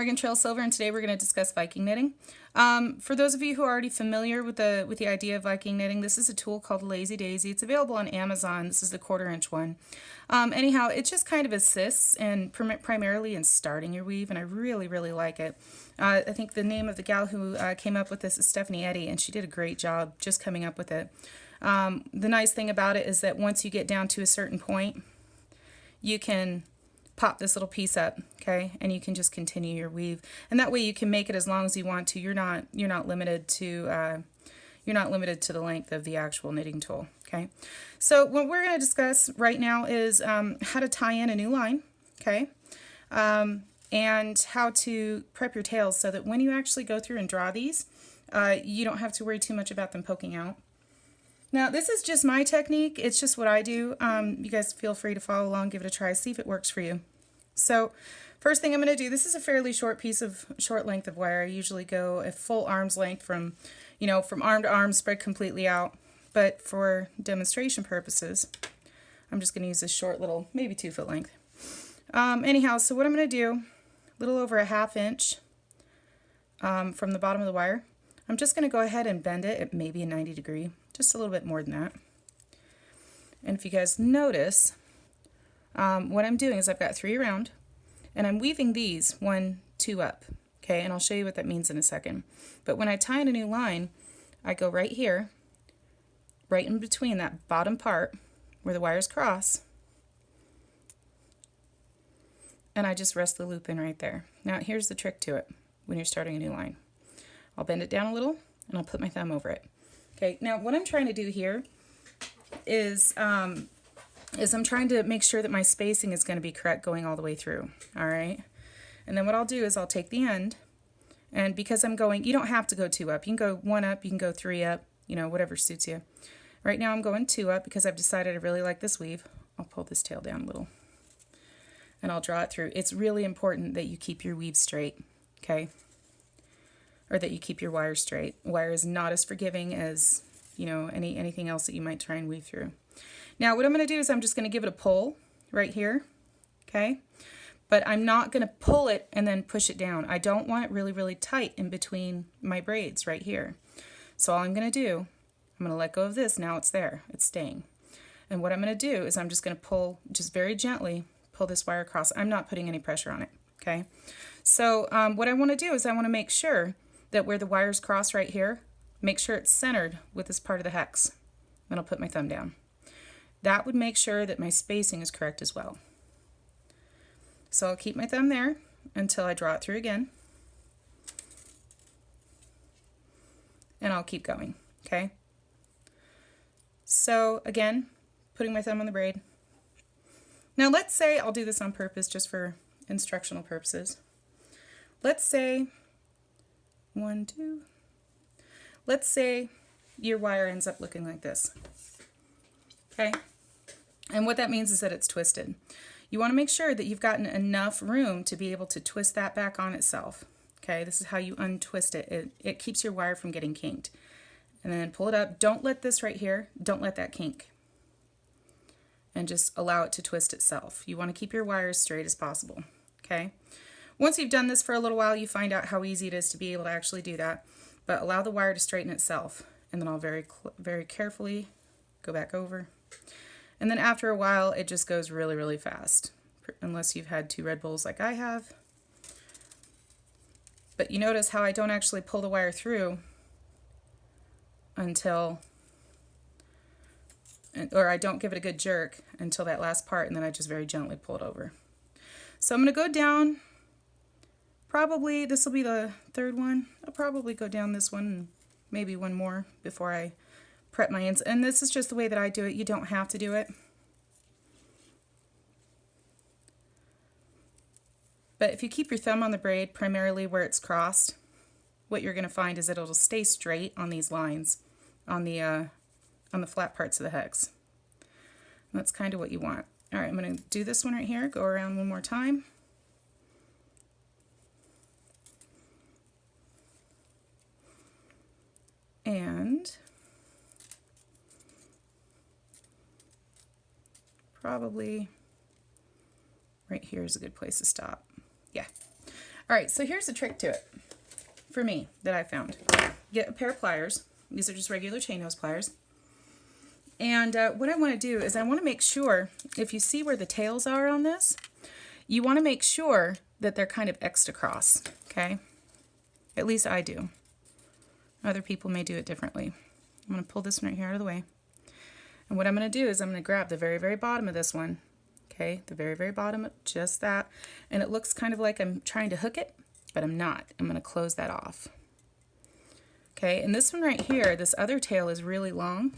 Morgan Trail Silver, and today we're going to discuss Viking knitting. For those of you who are already familiar with the idea of Viking knitting, this is a tool called Lazy Daisy. It's available on Amazon. This is the 1/4 inch one. Anyhow, it just kind of assists and primarily in starting your weave, and I really, really like it. I think the name of the gal who came up with this is Stephanie Eddy, and she did a great job just coming up with it. The nice thing about it is that once you get down to a certain point, you can pop this little piece up, okay, and you can just continue your weave, and that way you can make it as long as you want to. You're not limited to the length of the actual knitting tool. Okay, so what we're going to discuss right now is how to tie in a new line, okay, and how to prep your tails so that when you actually go through and draw these, you don't have to worry too much about them poking out. Now, this is just my technique. It's just what I do. You guys feel free to follow along, give it a try, see if it works for you. So, first thing I'm going to do, this is a fairly short length of wire. I usually go a full arm's length from arm to arm, spread completely out. But for demonstration purposes, I'm just going to use this short little, maybe 2 foot length. Anyhow, so what I'm going to do, a little over a 1/2 inch from the bottom of the wire, I'm just going to go ahead and bend it at maybe a 90 degree. Just a little bit more than that. And if you guys notice, what I'm doing is I've got 3 around, and I'm weaving these 1, 2 up, okay, and I'll show you what that means in a second. But when I tie in a new line, I go right here, right in between that bottom part where the wires cross, and I just rest the loop in right there. Now here's the trick to it when you're starting a new line. I'll bend it down a little, and I'll put my thumb over it. Okay, now what I'm trying to do here is I'm trying to make sure that my spacing is going to be correct going all the way through, all right? And then what I'll do is I'll take the end, and because I'm going, you don't have to go 2 up. You can go 1 up, you can go 3 up, whatever suits you. Right now I'm going 2 up because I've decided I really like this weave. I'll pull this tail down a little, and I'll draw it through. It's really important that you keep your weave straight, okay? Or that you keep your wire straight. Wire is not as forgiving as, anything else that you might try and weave through. Now what I'm going to do is I'm just going to give it a pull right here, okay? But I'm not going to pull it and then push it down. I don't want it really, really tight in between my braids right here. So all I'm going to do, I'm going to let go of this. Now it's there. It's staying. And what I'm going to do is I'm just going to pull, just very gently, pull this wire across. I'm not putting any pressure on it, okay? So what I want to do is I want to make sure that where the wires cross right here, make sure it's centered with this part of the hex. Then I'll put my thumb down. That would make sure that my spacing is correct as well. So I'll keep my thumb there until I draw it through again. And I'll keep going, okay? So again, putting my thumb on the braid. Now let's say, I'll do this on purpose just for instructional purposes. Let's say 1, 2. Let's say your wire ends up looking like this. Okay? And what that means is that it's twisted. You want to make sure that you've gotten enough room to be able to twist that back on itself. Okay? This is how you untwist it. It keeps your wire from getting kinked. And then pull it up. Don't let this right here, don't let that kink. And just allow it to twist itself. You want to keep your wire as straight as possible. Okay? Once you've done this for a little while, you find out how easy it is to be able to actually do that. But allow the wire to straighten itself. And then I'll very carefully go back over. And then after a while, it just goes really, really fast. Unless you've had 2 Red Bulls like I have. But you notice how I don't actually pull the wire through until, or I don't give it a good jerk until that last part, and then I just very gently pull it over. So I'm going to go down. Probably, this will be the 3rd one. I'll probably go down this one and maybe 1 more before I prep my ends. And this is just the way that I do it. You don't have to do it. But if you keep your thumb on the braid, primarily where it's crossed, what you're going to find is that it'll stay straight on these lines, on the flat parts of the hex. And that's kind of what you want. All right, I'm going to do this one right here. Go around 1 more time. And probably right here is a good place to stop. Yeah. All right, so here's a trick to it for me that I found. Get a pair of pliers. These are just regular chain nose pliers. And what I want to do is I want to make sure, if you see where the tails are on this, you want to make sure that they're kind of X'd across, okay? At least I do. Other people may do it differently. I'm going to pull this one right here out of the way. And what I'm going to do is I'm going to grab the very, very bottom of this one, okay? The very, very bottom, just that. And it looks kind of like I'm trying to hook it, but I'm not. I'm going to close that off. Okay, and this one right here, this other tail is really long.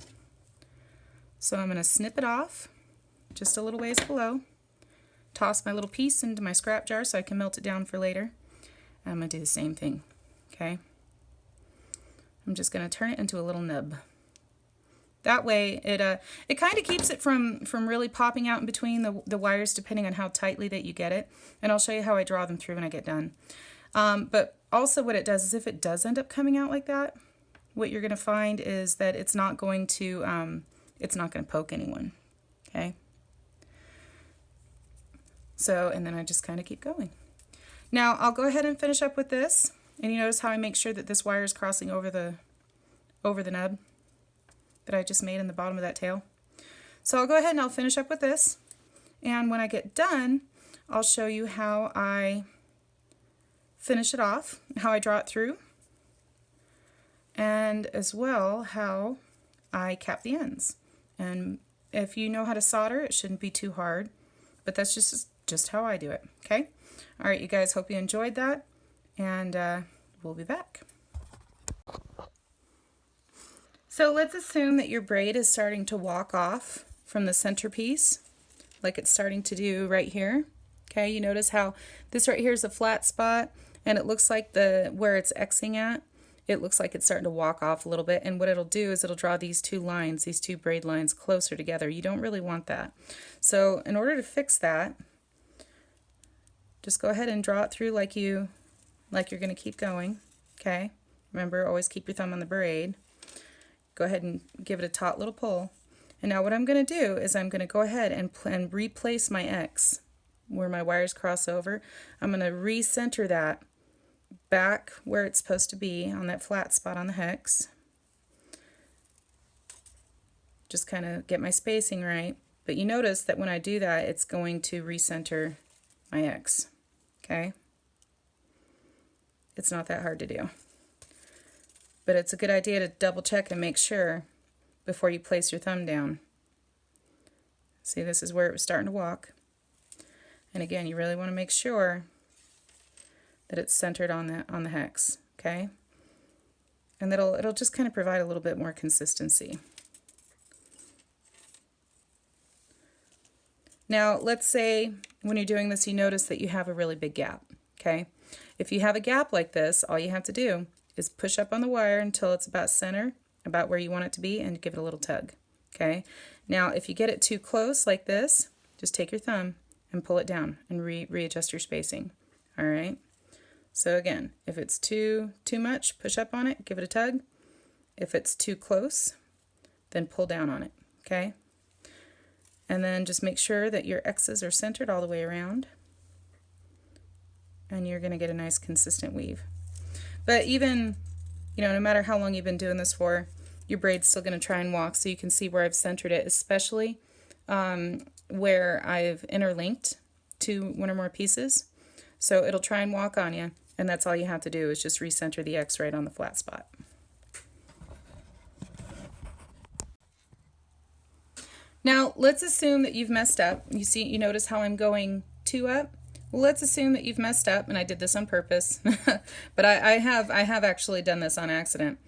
So I'm going to snip it off just a little ways below. Toss my little piece into my scrap jar so I can melt it down for later. I'm going to do the same thing, okay? I'm just going to turn it into a little nub. That way it kind of keeps it from really popping out in between the wires depending on how tightly that you get it. And I'll show you how I draw them through when I get done. But also what it does is if it does end up coming out like that, what you're going to find is that it's not going to poke anyone, okay? So, and then I just kind of keep going. Now I'll go ahead and finish up with this, and you notice how I make sure that this wire is crossing over the nub that I just made in the bottom of that tail. So I'll go ahead and I'll finish up with this, and when I get done, I'll show you how I finish it off, how I draw it through, and as well how I cap the ends. And if you know how to solder, it shouldn't be too hard, but that's just how I do it, okay? All right, you guys, hope you enjoyed that, and we'll be back. So let's assume that your braid is starting to walk off from the centerpiece, like it's starting to do right here. Okay, you notice how this right here is a flat spot, and it looks like where it's Xing at, it looks like it's starting to walk off a little bit, and what it'll do is it'll draw these two lines, these two braid lines closer together. You don't really want that. So in order to fix that, just go ahead and draw it through like you're going to keep going, okay? Remember, always keep your thumb on the braid. Go ahead and give it a taut little pull. And now what I'm going to do is I'm going to go ahead and replace my X where my wires cross over. I'm going to recenter that back where it's supposed to be on that flat spot on the hex. Just kind of get my spacing right. But you notice that when I do that, it's going to recenter my X. Okay? It's not that hard to do. But it's a good idea to double check and make sure before you place your thumb down. See, this is where it was starting to walk. And again, you really want to make sure that it's centered on the hex, okay? And it'll just kind of provide a little bit more consistency. Now, let's say when you're doing this, you notice that you have a really big gap, okay? If you have a gap like this, all you have to do is push up on the wire until it's about center, about where you want it to be, and give it a little tug, okay? Now, if you get it too close like this, just take your thumb and pull it down and readjust your spacing, all right? So again, if it's too much, push up on it, give it a tug. If it's too close, then pull down on it, okay? And then just make sure that your X's are centered all the way around, and you're going to get a nice consistent weave. But even, no matter how long you've been doing this for, your braid's still going to try and walk, so you can see where I've centered it, especially where I've interlinked to one or more pieces. So it'll try and walk on you, and that's all you have to do is just recenter the X right on the flat spot. Now let's assume that you've messed up. You notice how I'm going 2 up? Well, let's assume that you've messed up, and I did this on purpose, but I have actually done this on accident,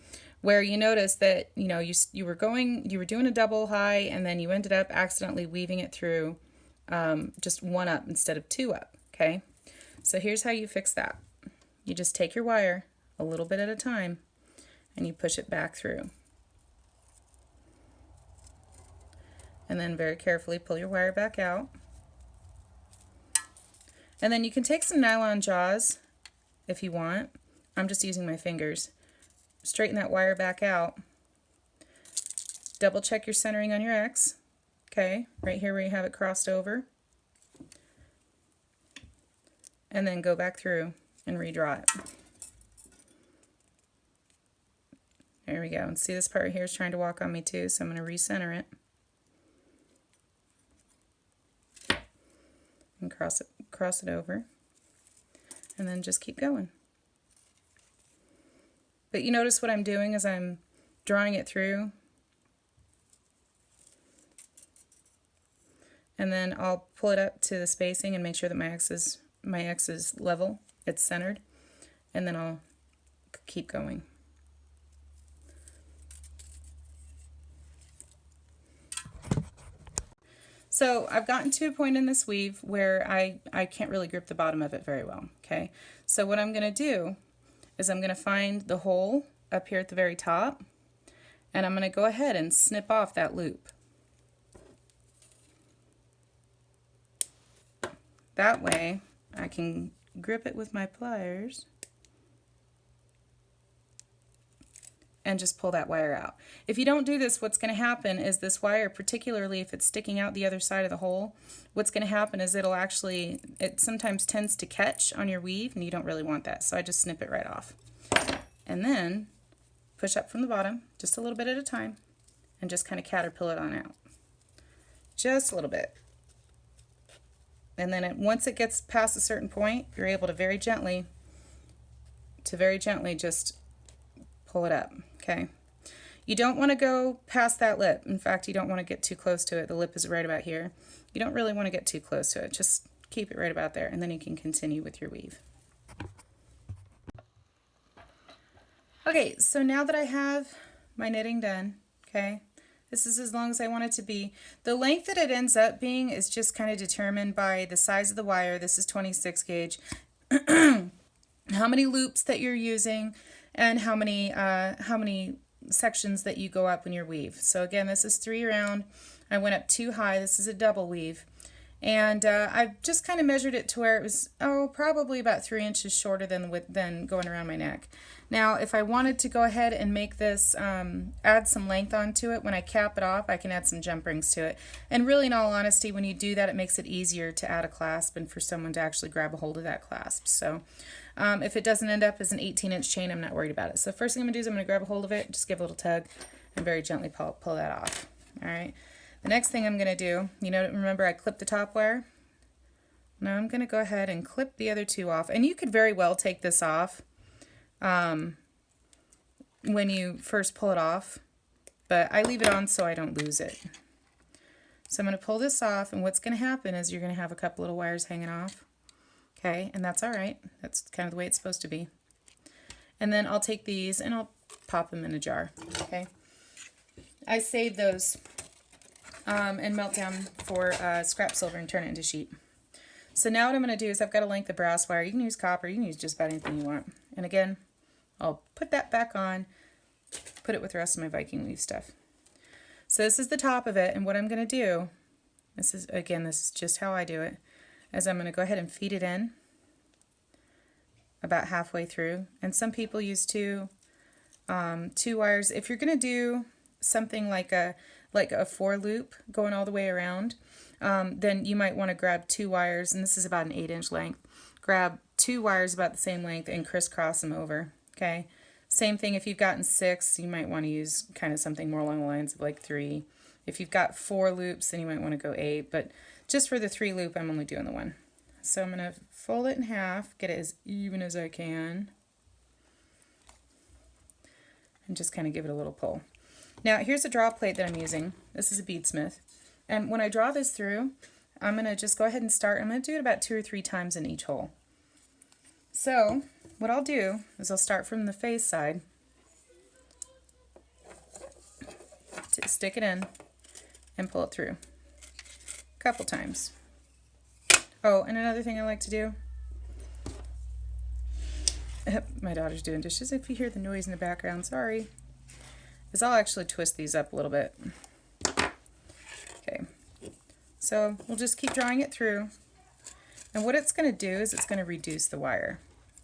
where you notice that you were doing a double high, and then you ended up accidentally weaving it through just 1 up instead of 2 up. Okay, so here's how you fix that. You just take your wire a little bit at a time, and you push it back through, and then very carefully pull your wire back out. And then you can take some nylon jaws if you want. I'm just using my fingers. Straighten that wire back out. Double check your centering on your X. Okay, right here where you have it crossed over. And then go back through and redraw it. There we go. And see, this part here is trying to walk on me too, so I'm going to recenter it. And cross it over. And then just keep going. But you notice what I'm doing is I'm drawing it through. And then I'll pull it up to the spacing and make sure that my X is level, it's centered. And then I'll keep going. So I've gotten to a point in this weave where I can't really grip the bottom of it very well, okay? So what I'm going to do is I'm going to find the hole up here at the very top, and I'm going to go ahead and snip off that loop. That way I can grip it with my pliers and just pull that wire out. If you don't do this, what's going to happen is this wire, particularly if it's sticking out the other side of the hole, what's going to happen is it sometimes tends to catch on your weave, and you don't really want that. So I just snip it right off. And then push up from the bottom, just a little bit at a time, and just kind of caterpillar it on out. Just a little bit. And then once it gets past a certain point, you're able to very gently just pull it up, okay? You don't want to go past that lip. In fact, you don't want to get too close to it. The lip is right about here. You don't really want to get too close to it. Just keep it right about there, and then you can continue with your weave. Okay, so now that I have my knitting done, okay, this is as long as I want it to be. The length that it ends up being is just kind of determined by the size of the wire. This is 26 gauge. How many loops that you're using, and how many sections that you go up in your weave. So again, this is 3 round. I went up 2 high. This is a double weave. And I've just kind of measured it to where it was, probably about 3 inches shorter than going around my neck. Now, if I wanted to go ahead and make this, add some length onto it, when I cap it off, I can add some jump rings to it. And really, in all honesty, when you do that, it makes it easier to add a clasp and for someone to actually grab a hold of that clasp. So if it doesn't end up as an 18-inch chain, I'm not worried about it. So first thing I'm going to do is I'm going to grab a hold of it, just give it a little tug, and very gently pull that off. All right. The next thing I'm going to do, remember I clipped the top wire? Now I'm going to go ahead and clip the other 2 off. And you could very well take this off when you first pull it off, but I leave it on so I don't lose it. So I'm going to pull this off, and what's going to happen is you're going to have a couple little wires hanging off. Okay, and that's all right. That's kind of the way it's supposed to be. And then I'll take these and I'll pop them in a jar. Okay, I save those and melt down for scrap silver and turn it into sheet. So now what I'm going to do is I've got a length of brass wire. You can use copper, you can use just about anything you want. And again, I'll put that back on, put it with the rest of my Viking weave stuff. So this is the top of it, and what I'm going to do, this is just how I do it, is I'm going to go ahead and feed it in about halfway through. And some people use two wires. If you're going to do something like a 4 loop going all the way around, then you might want to grab 2 wires, and this is about an 8-inch length. Grab 2 wires about the same length and crisscross them over. Okay. Same thing if you've gotten 6, you might want to use kind of something more along the lines of like 3. If you've got 4 loops, then you might want to go 8, but just for the 3 loop, I'm only doing the 1. So I'm going to fold it in half, get it as even as I can, and just kind of give it a little pull. Now here's a draw plate that I'm using. This is a beadsmith. And when I draw this through, I'm going to just go ahead and start. I'm going to do it about 2 or 3 times in each hole. So what I'll do is I'll start from the face side, stick it in, and pull it through a couple times. Oh, and another thing I like to do, my daughter's doing dishes, if you hear the noise in the background, sorry, is I'll actually twist these up a little bit. Okay, so we'll just keep drawing it through, and what it's going to do is it's going to reduce the wire.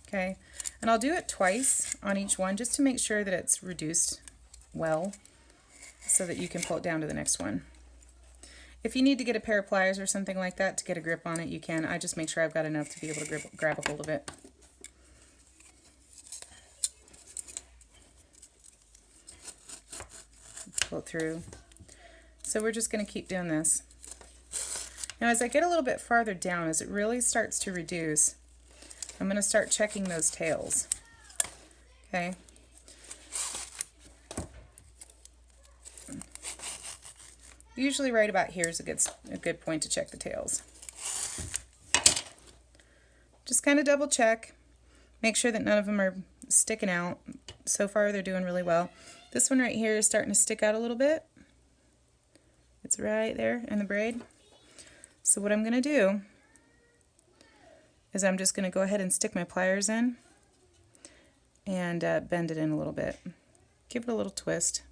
Okay, and I'll do it twice on each one just to make sure that it's reduced well so that you can pull it down to the next one. If you need to get a pair of pliers or something like that to get a grip on it, you can. I just make sure I've got enough to be able to grab a hold of it. pull it through. So we're just going to keep doing this. Now as I get a little bit farther down, as it really starts to reduce, I'm going to start checking those tails. Okay. Usually right about here is a good point to check the tails. Just kind of double check. Make sure that none of them are sticking out. So far they're doing really well. This one right here is starting to stick out a little bit. It's right there in the braid. So what I'm going to do is I'm just going to go ahead and stick my pliers in and bend it in a little bit. Give it a little twist.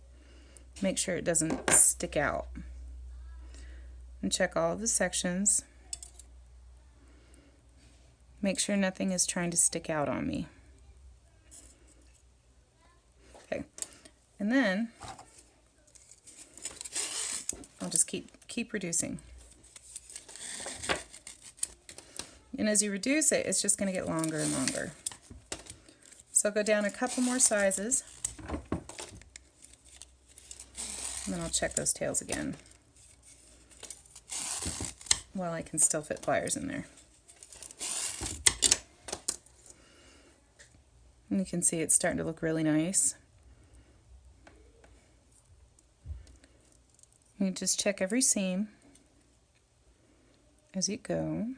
Make sure it doesn't stick out. And check all of the sections. Make sure nothing is trying to stick out on me. Okay, and then I'll just keep reducing. And as you reduce it, it's just going to get longer and longer. So I'll go down a couple more sizes, and then I'll check those tails again while I can still fit pliers in there. And you can see it's starting to look really nice. You just check every seam as you go.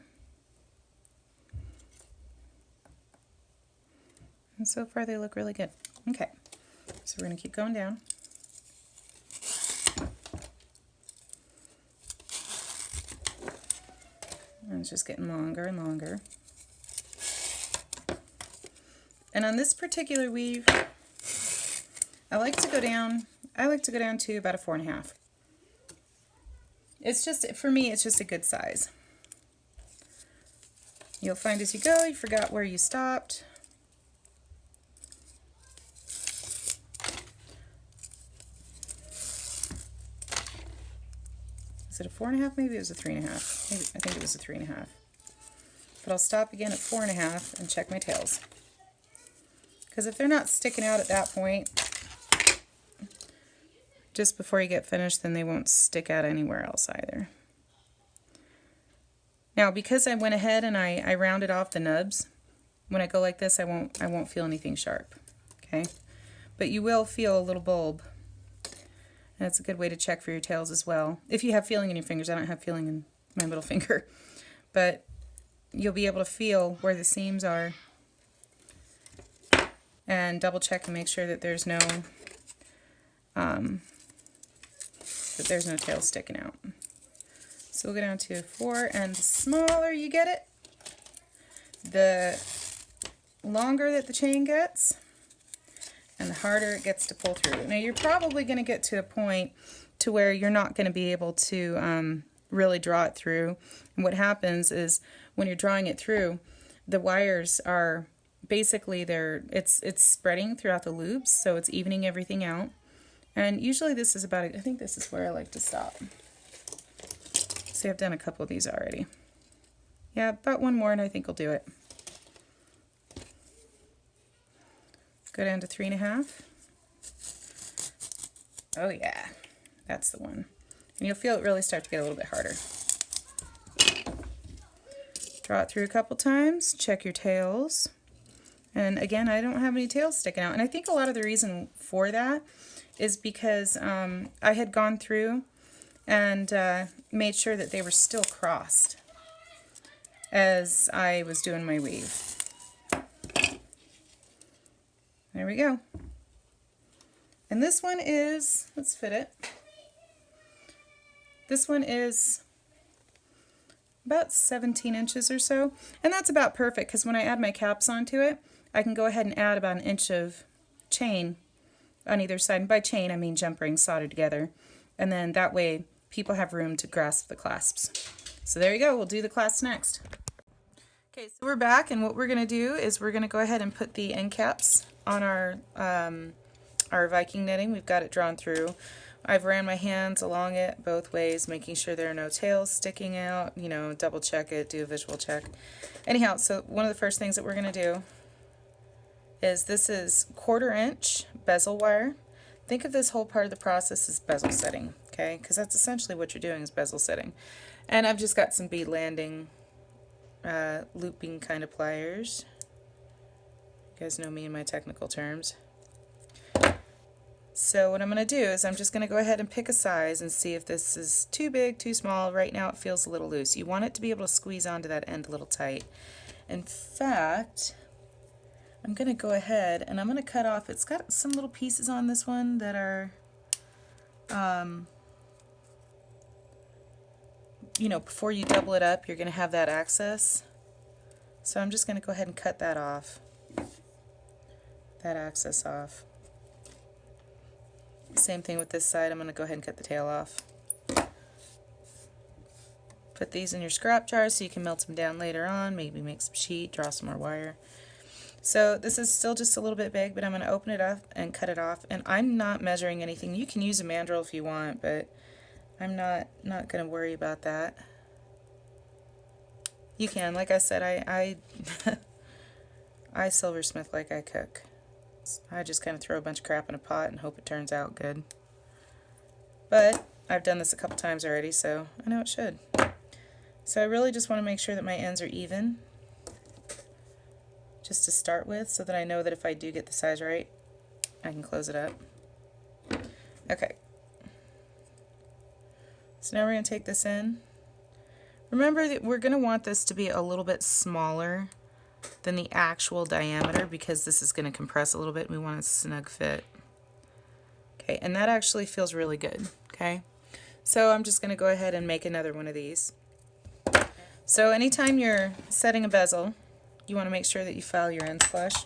And so far they look really good. Okay, so we're going to keep going down. And it's just getting longer and longer. And on this particular weave, I like to go down to about a 4.5. It's just, for me, it's just a good size. You'll find as you go, you forgot where you stopped. Is it a 4.5? Maybe it was a 3.5. Maybe, I think it was a 3.5. But I'll stop again at 4.5 and check my tails. Because if they're not sticking out at that point, just before you get finished, then they won't stick out anywhere else either. Now, because I went ahead and I rounded off the nubs, when I go like this, I won't feel anything sharp. Okay, but you will feel a little bulb. And it's a good way to check for your tails as well. If you have feeling in your fingers, I don't have feeling in my middle finger, but you'll be able to feel where the seams are and double check and make sure that there's no tails sticking out. So we'll go down to 4, and the smaller you get it, the longer that the chain gets, and the harder it gets to pull through. Now you're probably going to get to a point to where you're not going to be able to really draw it through. And what happens is when you're drawing it through, the wires are basically it's spreading throughout the loops, so it's evening everything out. And usually this is about, I think this is where I like to stop. See, I've done a couple of these already. Yeah, about one more and I think I'll do it. Go down to 3.5. Oh yeah, that's the one. And you'll feel it really start to get a little bit harder. Draw it through a couple times, check your tails. And again, I don't have any tails sticking out. And I think a lot of the reason for that is because I had gone through and made sure that they were still crossed as I was doing my weave. There we go. And this one is, let's fit it. This one is about 17 inches or so. And that's about perfect because when I add my caps onto it, I can go ahead and add about 1 inch of chain on either side. And by chain, I mean jump rings soldered together. And then that way people have room to grasp the clasps. So there you go. We'll do the clasps next. Okay, so we're back, and what we're going to do is we're going to go ahead and put the end caps on our Viking knitting. We've got it drawn through. I've ran my hands along it both ways, making sure there are no tails sticking out, you know, double check it, do a visual check. Anyhow, so one of the first things that we're going to do is this is 1/4 inch bezel wire think of this whole part of the process as bezel setting, okay? Because that's essentially what you're doing is bezel setting. And I've just got some bead landing looping kind of pliers. You guys know me and my technical terms. So what I'm going to do is I'm just going to go ahead and pick a size and see if this is too big, too small. Right now it feels a little loose. You want it to be able to squeeze onto that end a little tight. In fact, I'm going to go ahead and I'm going to cut off. It's got some little pieces on this one that are, you know, before you double it up, you're going to have that access. So I'm just going to go ahead and cut that off, that access off. Same thing with this side. I'm going to go ahead and cut the tail off. Put these in your scrap jar so you can melt them down later on, maybe make some sheet, draw some more wire. So this is still just a little bit big, but I'm going to open it up and cut it off. And I'm not measuring anything. You can use a mandrel if you want, but I'm not going to worry about that. You can. Like I said, I silversmith like I cook. I just kind of throw a bunch of crap in a pot and hope it turns out good. But I've done this a couple times already, so I know it should. So I really just want to make sure that my ends are even, just to start with, so that I know that if I do get the size right, I can close it up. Okay. So now we're going to take this in. Remember that we're going to want this to be a little bit smaller than the actual diameter because this is going to compress a little bit and we want a snug fit. Okay, and that actually feels really good. Okay, so I'm just going to go ahead and make another one of these. So anytime you're setting a bezel, you want to make sure that you file your ends flush.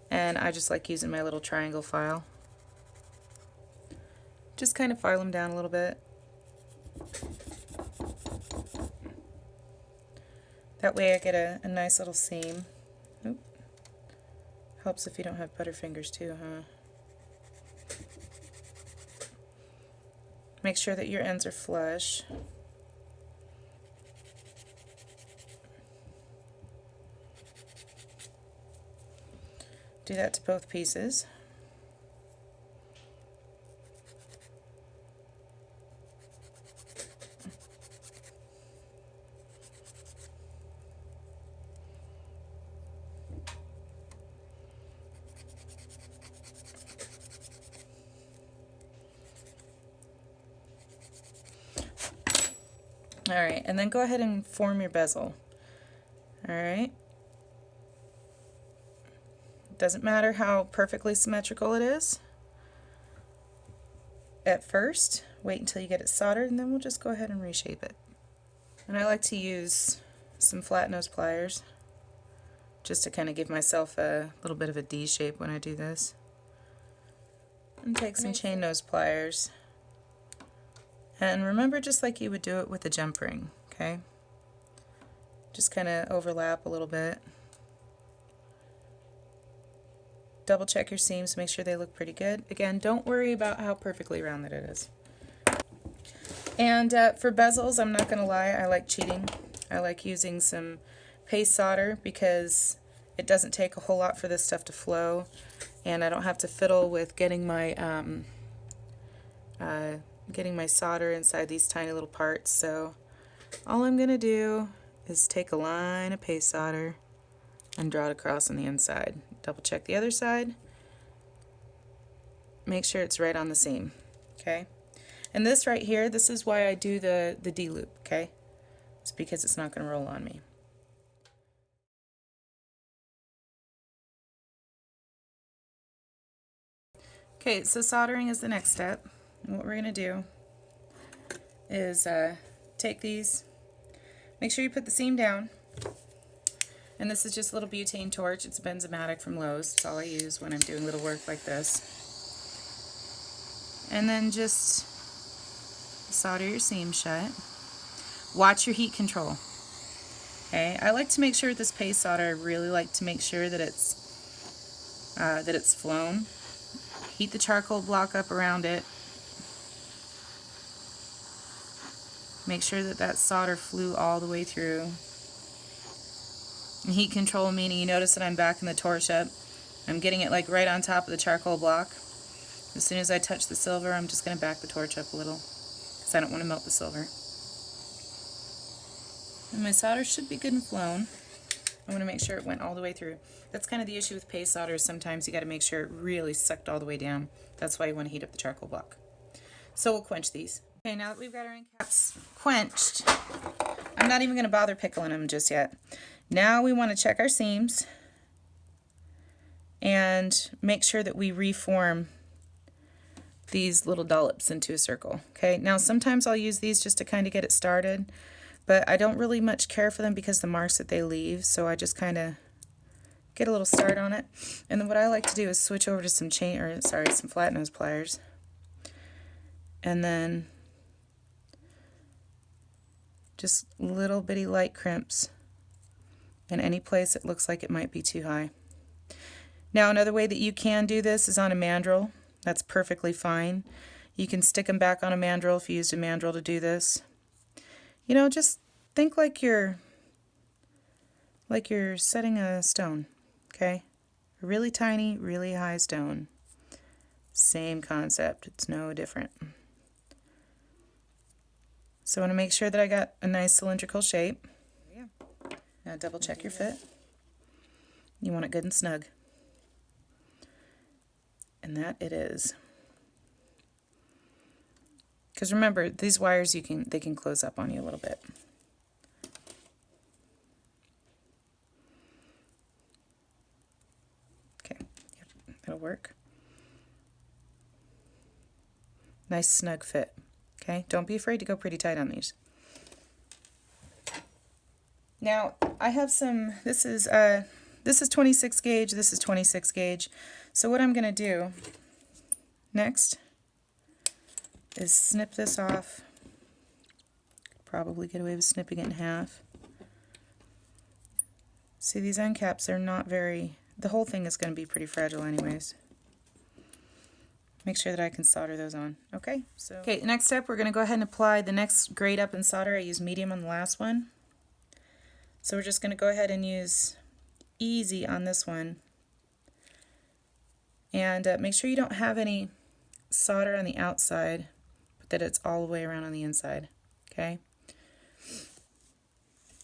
And I just like using my little triangle file. Just kind of file them down a little bit. That way I get a nice little seam. Oop. Helps if you don't have butterfingers too, huh? Make sure that your ends are flush. Do that to both pieces. Alright, and then go ahead and form your bezel. Alright. Doesn't matter how perfectly symmetrical it is. At first, wait until you get it soldered and then we'll just go ahead and reshape it. And I like to use some flat nose pliers just to kind of give myself a little bit of a D shape when I do this. And take some chain nose pliers. And remember, just like you would do it with a jump ring, okay? Just kind of overlap a little bit. Double check your seams, make sure they look pretty good. Again, don't worry about how perfectly rounded it is. And for bezels, I'm not going to lie, I like cheating. I like using some paste solder because it doesn't take a whole lot for this stuff to flow, and I don't have to fiddle with getting my solder inside these tiny little parts. So all I'm going to do is take a line of paste solder and draw it across on the inside. Double check the other side. Make sure it's right on the seam. Okay? And this right here, this is why I do the D-loop. Okay? It's because it's not going to roll on me. Okay, so soldering is the next step. And what we're going to do is take these, make sure you put the seam down, and this is just a little butane torch. It's a benzomatic from Lowe's. It's all I use when I'm doing little work like this. And then just solder your seam shut. Watch your heat control. Okay, I like to make sure with this paste solder, I really like to make sure that it's flown. Heat the charcoal block up around it. Make sure that that solder flew all the way through. And heat control meaning you notice that I'm backing the torch up. I'm getting it like right on top of the charcoal block. As soon as I touch the silver, I'm just going to back the torch up a little because I don't want to melt the silver. And my solder should be good and flown. I want to make sure it went all the way through. That's kind of the issue with paste solder. Sometimes you got to make sure it really sucked all the way down. That's why you want to heat up the charcoal block. So we'll quench these. Okay, now that we've got our end caps quenched, I'm not even going to bother pickling them just yet. Now we want to check our seams and make sure that we reform these little dollops into a circle. Okay, now sometimes I'll use these just to kind of get it started, but I don't really much care for them because the marks that they leave, so I just kind of get a little start on it. And then what I like to do is switch over to some some flat nose pliers, and then just little bitty light crimps in any place it looks like it might be too high. Now another way that you can do this is on a mandrel. That's perfectly fine. You can stick them back on a mandrel if you used a mandrel to do this. You know, just think like you're setting a stone, okay? A really tiny, really high stone. Same concept. It's no different. So I want to make sure that I got a nice cylindrical shape. Now double check your fit. You want it good and snug. And that it is. Because remember, these wires they can close up on you a little bit. Okay, yep, that'll work. Nice snug fit. Okay, don't be afraid to go pretty tight on these. Now I have some. This is 26 gauge. This is 26 gauge. So what I'm going to do next is snip this off. Probably get away with snipping it in half. See, these end caps, they're not very, the whole thing is going to be pretty fragile anyways. Make sure that I can solder those on. Okay, next step, we're going to go ahead and apply the next grade up in solder. I used medium on the last one. So we're just going to go ahead and use easy on this one. And make sure you don't have any solder on the outside, but that it's all the way around on the inside. Okay?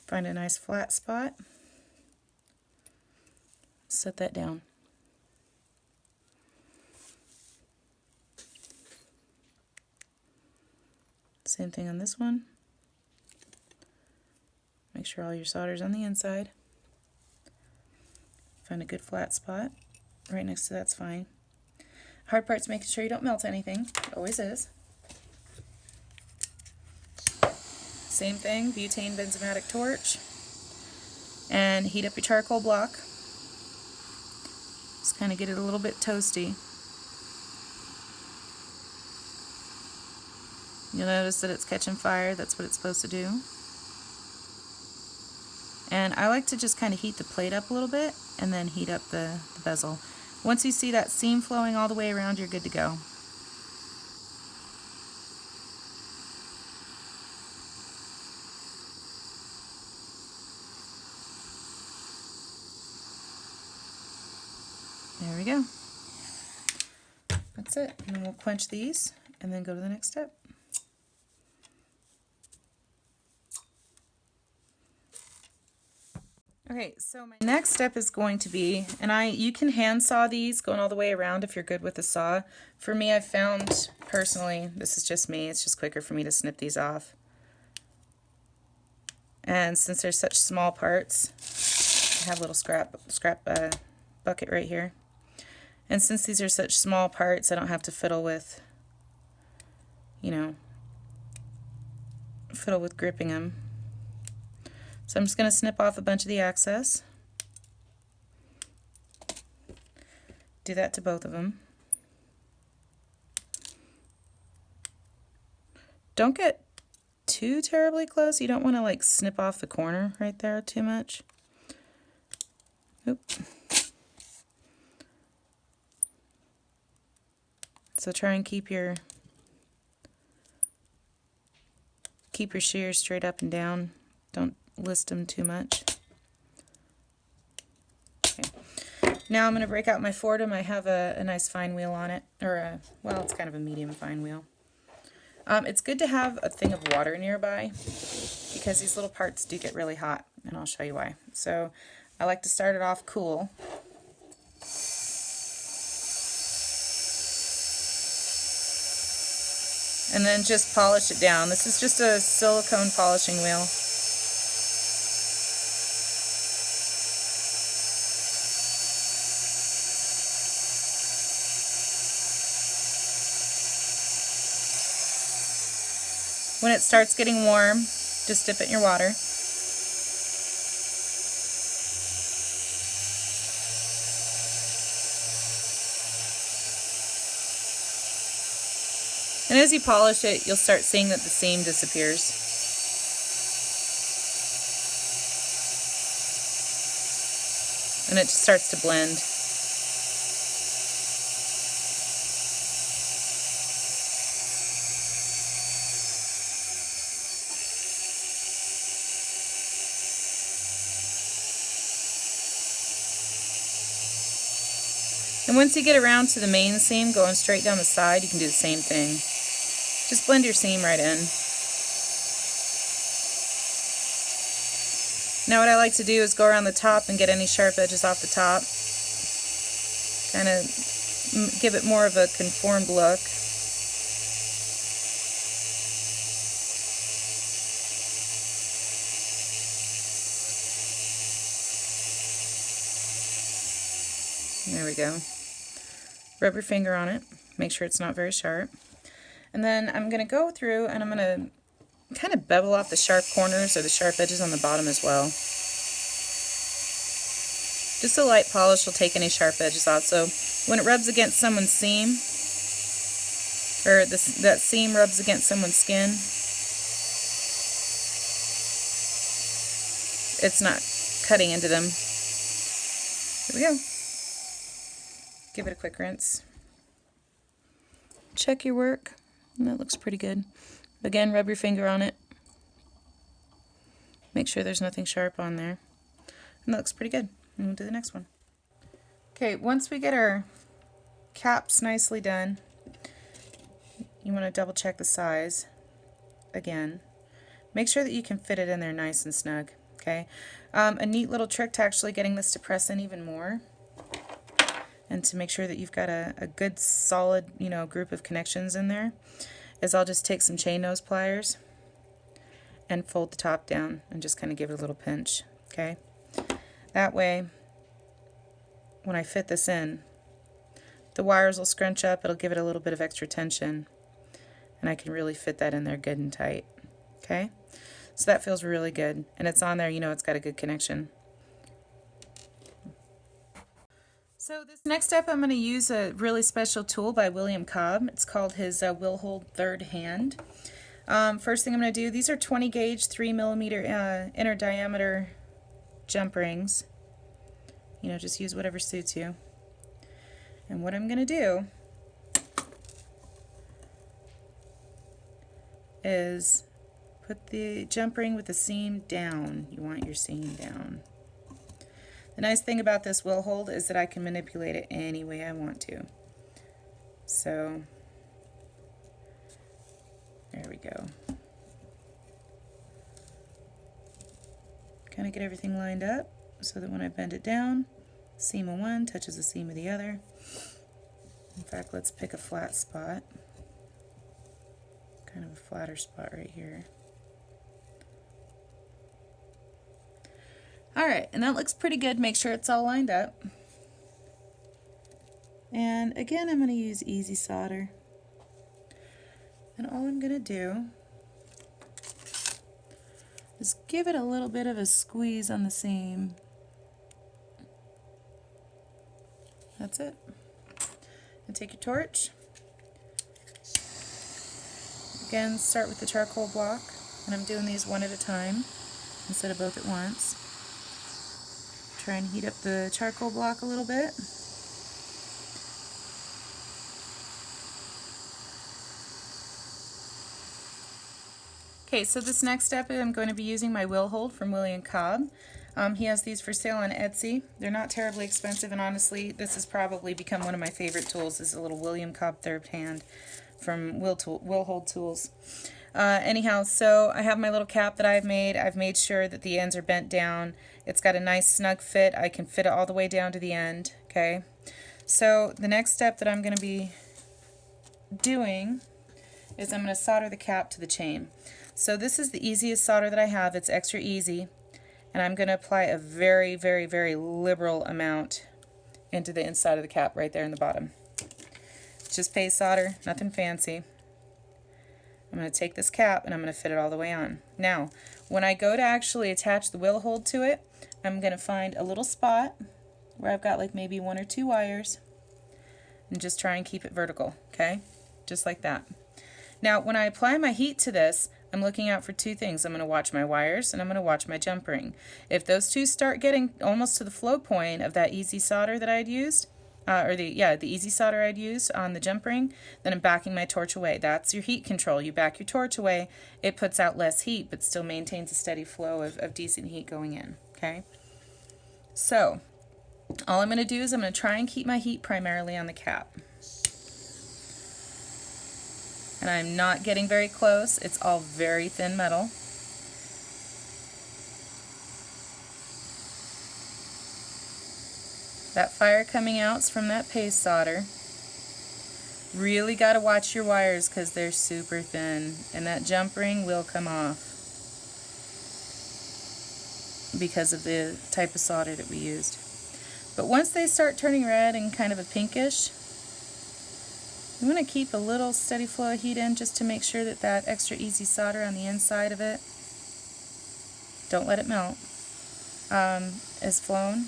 Find a nice flat spot. Set that down. Same thing on this one. Make sure all your solder's on the inside. Find a good flat spot. Right next to that's fine. Hard part's making sure you don't melt anything. It always is. Same thing, butane benzomatic torch. And heat up your charcoal block. Just kind of get it a little bit toasty. You'll notice that it's catching fire. That's what it's supposed to do. And I like to just kind of heat the plate up a little bit and then heat up the bezel. Once you see that seam flowing all the way around, you're good to go. There we go. That's it. And then we'll quench these and then go to the next step. Okay, so my next step is going to be, and you can hand saw these going all the way around if you're good with a saw. For me, I've found personally, this is just me, it's just quicker for me to snip these off. And since they're such small parts, I have a little scrap bucket right here. And since these are such small parts, I don't have to fiddle with, fiddle with gripping them. So I'm just going to snip off a bunch of the excess. Do that to both of them. Don't get too terribly close. You don't want to snip off the corner right there too much. Oop. So try and keep your shears straight up and down. Don't list them too much. Okay. Now I'm going to break out my Fordham. I have a nice fine wheel on it, or well, it's kind of a medium fine wheel. It's good to have a thing of water nearby because these little parts do get really hot, and I'll show you why. So I like to start it off cool. And then just polish it down. This is just a silicone polishing wheel. When it starts getting warm, just dip it in your water. And as you polish it, you'll start seeing that the seam disappears. And it just starts to blend. And once you get around to the main seam, going straight down the side, you can do the same thing. Just blend your seam right in. Now what I like to do is go around the top and get any sharp edges off the top. Kind of give it more of a conformed look. There we go. Rub your finger on it. Make sure it's not very sharp. And then I'm going to go through and I'm going to kind of bevel off the sharp corners or the sharp edges on the bottom as well. Just a light polish will take any sharp edges off. So when it rubs against someone's seam, or that seam rubs against someone's skin, it's not cutting into them. Here we go. Give it a quick rinse. Check your work. That looks pretty good. Again, rub your finger on it. Make sure there's nothing sharp on there. And that looks pretty good. And we'll do the next one. Okay, once we get our caps nicely done, you want to double check the size again. Make sure that you can fit it in there nice and snug. Okay, a neat little trick to actually getting this to press in even more, and to make sure that you've got a good solid, group of connections in there, is I'll just take some chain nose pliers and fold the top down and just kind of give it a little pinch. Okay, that way when I fit this in, the wires will scrunch up, it'll give it a little bit of extra tension, and I can really fit that in there good and tight. Okay, so that feels really good, and it's on there, it's got a good connection. So this next step, I'm going to use a really special tool by William Cobb. It's called his Will Hold Third Hand. First thing I'm going to do, these are 20 gauge 3mm inner diameter jump rings. Just use whatever suits you. And what I'm going to do is put the jump ring with the seam down. You want your seam down. The nice thing about this will hold is that I can manipulate it any way I want to. So there we go. Kind of get everything lined up so that when I bend it down, seam of one touches the seam of the other. In fact, let's pick a flat spot. Kind of a flatter spot right here. Alright, and that looks pretty good. Make sure it's all lined up. And again, I'm going to use easy solder. And all I'm going to do is give it a little bit of a squeeze on the seam. That's it. And take your torch. Again, start with the charcoal block. And I'm doing these one at a time instead of both at once. Try and heat up the charcoal block a little bit. Okay, so this next step I'm going to be using my will hold from William Cobb. He has these for sale on Etsy. They're not terribly expensive, and honestly, this has probably become one of my favorite tools. This is a little William Cobb third hand from Will Hold Tools. Anyhow, so I have my little cap that I've made. I've made sure that the ends are bent down. It's got a nice snug fit. I can fit it all the way down to the end. Okay. So the next step that I'm going to be doing is I'm going to solder the cap to the chain. So this is the easiest solder that I have. It's extra easy. And I'm going to apply a very, very, very liberal amount into the inside of the cap right there in the bottom. Just paste solder, nothing fancy. I'm going to take this cap and I'm going to fit it all the way on. Now, when I go to actually attach the wheel hold to it, I'm going to find a little spot where I've got like maybe 1 or 2 wires and just try and keep it vertical, okay? Just like that. Now, when I apply my heat to this, I'm looking out for 2 things. I'm going to watch my wires and I'm going to watch my jump ring. If those 2 start getting almost to the flow point of that easy solder that I'd used, the easy solder I'd used on the jump ring, then I'm backing my torch away. That's your heat control. You back your torch away, it puts out less heat, but still maintains a steady flow of decent heat going in, okay? So, all I'm going to do is I'm going to try and keep my heat primarily on the cap. And I'm not getting very close. It's all very thin metal. That fire coming out is from that paste solder. Really got to watch your wires because they're super thin, and that jump ring will come off because of the type of solder that we used. But once they start turning red and kind of a pinkish, you want to keep a little steady flow of heat in just to make sure that that extra easy solder on the inside of it, don't let it melt, is flown.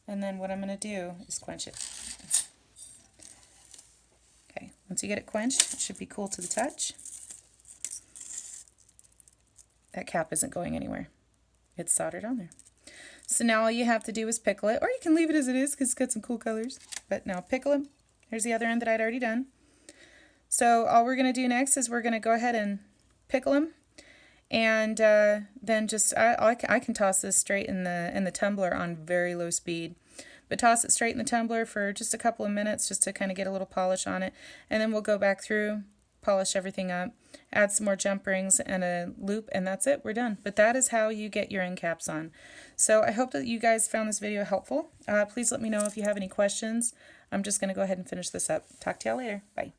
And then what I'm going to do is quench it. Okay, once you get it quenched, it should be cool to the touch. That cap isn't going anywhere. It's soldered on there. So now all you have to do is pickle it, or you can leave it as it is because it's got some cool colors. But now pickle it. Here's the other end that I'd already done. So all we're going to do next is we're going to go ahead and pickle them. And then just I can toss this straight in the tumbler on very low speed, but toss it straight in the tumbler for just a couple of minutes just to kind of get a little polish on it, and then we'll go back through, polish everything up, add some more jump rings and a loop, and that's it. We're done. But that is how you get your end caps on. So I hope that you guys found this video helpful. Please let me know if you have any questions. I'm just going to go ahead and finish this up. Talk to y'all later. Bye.